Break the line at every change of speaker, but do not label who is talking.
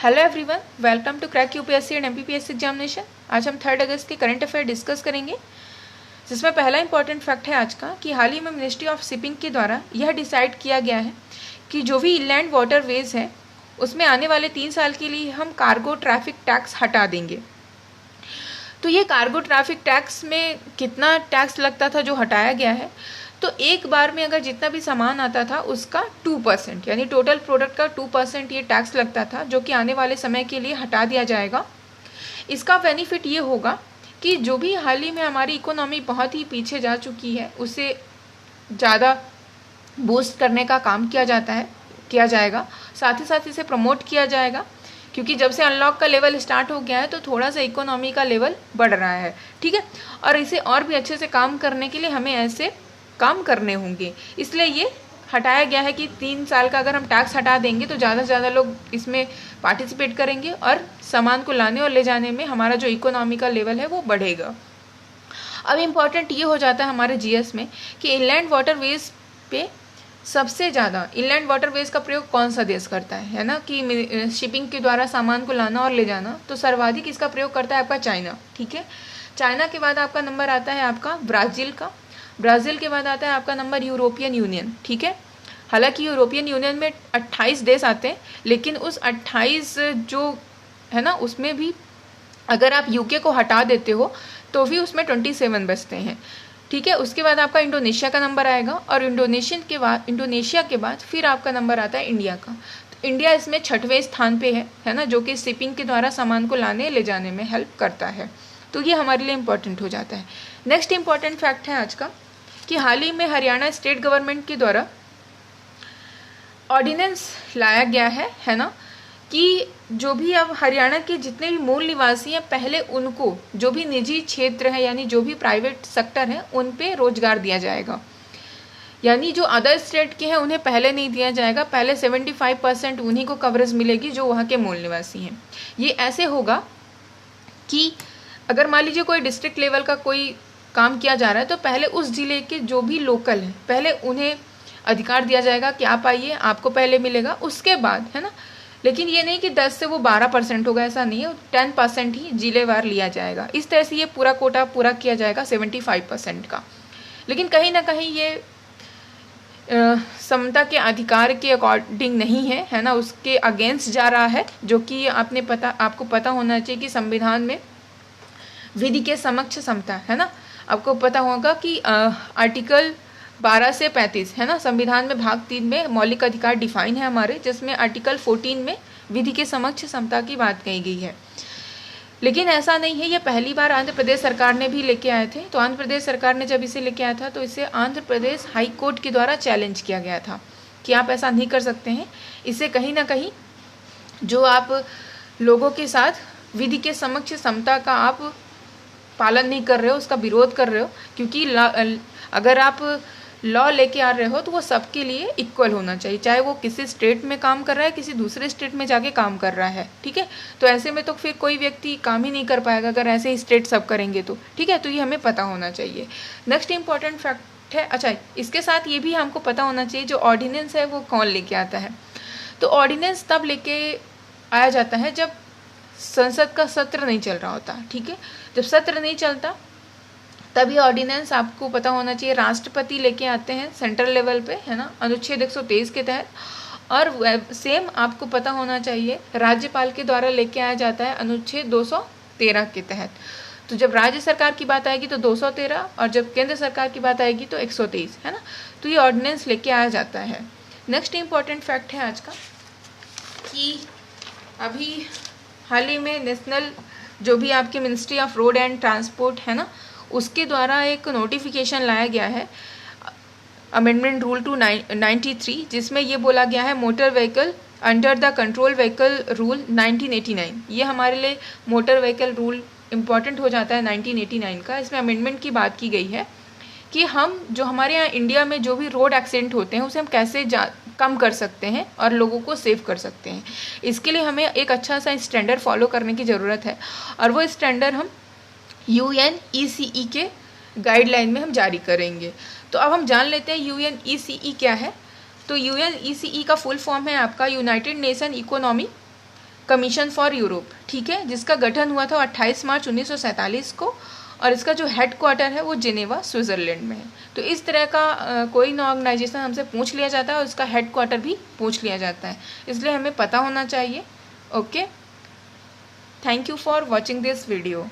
Hello everyone, welcome to crack UPSC and MPPSC examination. आज हम 3 अगस्त के करंट अफेयर डिस्कस करेंगे, जिसमें पहला इंपॉर्टेंट फैक्ट है आज का कि हाल ही में मिनिस्ट्री ऑफ शिपिंग के द्वारा यह डिसाइड किया गया है कि जो भी इनलैंड वाटरवेज है उसमें आने वाले 3 साल के लिए हम कार्गो ट्रैफिक टैक्स हटा देंगे। तो ये कार्गो ट्रैफिक टैक्स में कितना टैक्स लगता था जो हटाया गया है, तो एक बार में अगर जितना भी सामान आता था उसका 2% यानी टोटल प्रोडक्ट का 2% ये टैक्स लगता था, जो कि आने वाले समय के लिए हटा दिया जाएगा। इसका बेनिफिट ये होगा कि जो भी हाल ही में हमारी इकोनॉमी बहुत ही पीछे जा चुकी है उसे ज़्यादा बूस्ट करने का काम किया जाएगा। साथ ही साथ इसे प्रमोट किया जाएगा, क्योंकि जब से अनलॉक का लेवल स्टार्ट हो गया है तो थोड़ा सा इकोनॉमी का लेवल बढ़ रहा है, ठीक है। और इसे और भी अच्छे से काम करने के लिए हमें ऐसे काम करने होंगे, इसलिए ये हटाया गया है कि 3 साल का अगर हम टैक्स हटा देंगे तो ज़्यादा से ज़्यादा लोग इसमें पार्टिसिपेट करेंगे और सामान को लाने और ले जाने में हमारा जो इकोनॉमी का लेवल है वो बढ़ेगा। अब इम्पॉर्टेंट ये हो जाता है हमारे जीएस में कि इनलैंड वाटरवेज पे सबसे ज़्यादा इनलैंड वाटरवेज का प्रयोग कौन सा देश करता है ना, कि शिपिंग के द्वारा सामान को लाना और ले जाना, तो सर्वाधिक इसका प्रयोग करता है आपका चाइना, ठीक है। चाइना के बाद आपका नंबर आता है आपका ब्राज़ील के बाद आता है आपका नंबर यूरोपियन यूनियन, ठीक है। हालांकि यूरोपियन यूनियन में 28 देश आते हैं, लेकिन उस 28 जो है ना उसमें भी अगर आप यूके को हटा देते हो तो भी उसमें 27 बचते हैं, ठीक है। उसके बाद आपका इंडोनेशिया का नंबर आएगा और इंडोनेशिया के बाद फिर आपका नंबर आता है इंडिया का। तो इंडिया इसमें 6वें स्थान पे है ना, जो कि शिपिंग के द्वारा सामान को लाने ले जाने में हेल्प करता है। तो ये हमारे लिए इम्पॉर्टेंट हो जाता है। नेक्स्ट इम्पॉर्टेंट फैक्ट है आज का कि हाल ही में हरियाणा स्टेट गवर्नमेंट के द्वारा ऑर्डिनेंस लाया गया है ना, कि जो भी अब हरियाणा के जितने भी मूल निवासी हैं पहले उनको जो भी निजी क्षेत्र है यानी जो भी प्राइवेट सेक्टर है उन पे रोजगार दिया जाएगा। यानी जो अदर स्टेट के हैं उन्हें पहले नहीं दिया जाएगा, पहले 75% उन्हीं को कवरेज मिलेगी जो वहाँ के मूल निवासी हैं। ये ऐसे होगा कि अगर मान लीजिए कोई डिस्ट्रिक्ट लेवल का कोई काम किया जा रहा है तो पहले उस जिले के जो भी लोकल हैं पहले उन्हें अधिकार दिया जाएगा कि आप आइए, आपको पहले मिलेगा, उसके बाद है ना। लेकिन ये नहीं कि 10 से वो 12% होगा, ऐसा नहीं है, 10% ही जिलेवार लिया जाएगा। इस तरह से ये पूरा कोटा पूरा किया जाएगा 75% का। लेकिन कहीं ना कहीं ये समता के अधिकार के अकॉर्डिंग नहीं है ना, उसके अगेंस्ट जा रहा है, जो कि आपको पता होना चाहिए कि संविधान में विधि के समक्ष समता है ना। आपको पता होगा कि आर्टिकल 12 से 35 है ना, संविधान में भाग 3 में मौलिक अधिकार डिफाइन है हमारे, जिसमें आर्टिकल 14 में विधि के समक्ष समता की बात कही गई है। लेकिन ऐसा नहीं है, ये पहली बार आंध्र प्रदेश सरकार ने भी लेके आए थे। तो आंध्र प्रदेश सरकार ने जब इसे लेके आया था तो इसे आंध्र प्रदेश हाई कोर्ट के द्वारा चैलेंज किया गया था कि आप ऐसा नहीं कर सकते हैं। इससे कहीं ना कहीं जो आप लोगों के साथ विधि के समक्ष समता का आप पालन नहीं कर रहे हो, उसका विरोध कर रहे हो, क्योंकि अगर आप लॉ लेके आ रहे हो तो वो सबके लिए इक्वल होना चाहिए, चाहे वो किसी स्टेट में काम कर रहा है, किसी दूसरे स्टेट में जाके काम कर रहा है, ठीक है। तो ऐसे में तो फिर कोई व्यक्ति काम ही नहीं कर पाएगा अगर ऐसे ही स्टेट सब करेंगे तो, ठीक है। तो ये हमें पता होना चाहिए। नेक्स्ट इंपॉर्टेंट फैक्ट है, अच्छा इसके साथ ये भी हमको पता होना चाहिए जो ऑर्डिनेंस है वो कौन लेके आता है। तो ऑर्डिनेंस तब लेके आया जाता है जब संसद का सत्र नहीं चल रहा होता, ठीक है। जब सत्र नहीं चलता तभी ऑर्डिनेंस आपको पता होना चाहिए राष्ट्रपति लेके आते हैं सेंट्रल लेवल पे, है ना, अनुच्छेद 123 के तहत। और सेम आपको पता होना चाहिए राज्यपाल के द्वारा लेके आया जाता है अनुच्छेद 213 के तहत। तो जब राज्य सरकार की बात आएगी तो 213 और जब केंद्र सरकार की बात आएगी तो 123, है ना। तो ये ऑर्डिनेंस लेके आया जाता है। नेक्स्ट इम्पॉर्टेंट फैक्ट है आज का कि अभी हाल ही में नेशनल जो भी आपकी ministry of road and transport है ना, उसके द्वारा एक नोटिफिकेशन लाया गया है अमेंडमेंट रूल 293, जिसमें ये बोला गया है motor vehicle under the control vehicle rule 1989। ये हमारे लिए मोटर व्हीकल रूल इम्पॉर्टेंट हो जाता है 1989 का। इसमें अमेंडमेंट की बात की गई है कि हम जो हमारे यहाँ इंडिया में जो भी रोड एक्सीडेंट होते हैं उसे हम कैसे कम कर सकते हैं और लोगों को सेव कर सकते हैं। इसके लिए हमें एक अच्छा सा स्टैंडर्ड फॉलो करने की ज़रूरत है, और वो स्टैंडर्ड हम UNECE के गाइडलाइन में हम जारी करेंगे। तो अब हम जान लेते हैं UNECE क्या है। तो UNECE का फुल फॉर्म है आपका United nation economy commission for Europe, ठीक है, जिसका गठन हुआ था 28 मार्च 1947 को, और इसका जो हेड क्वार्टर है वो जिनेवा स्विट्ज़रलैंड में है। तो इस तरह का कोई ना ऑर्गेनाइजेशन हमसे पूछ लिया जाता है और उसका हेड क्वार्टर भी पूछ लिया जाता है, इसलिए हमें पता होना चाहिए। Okay, thank you for watching this video.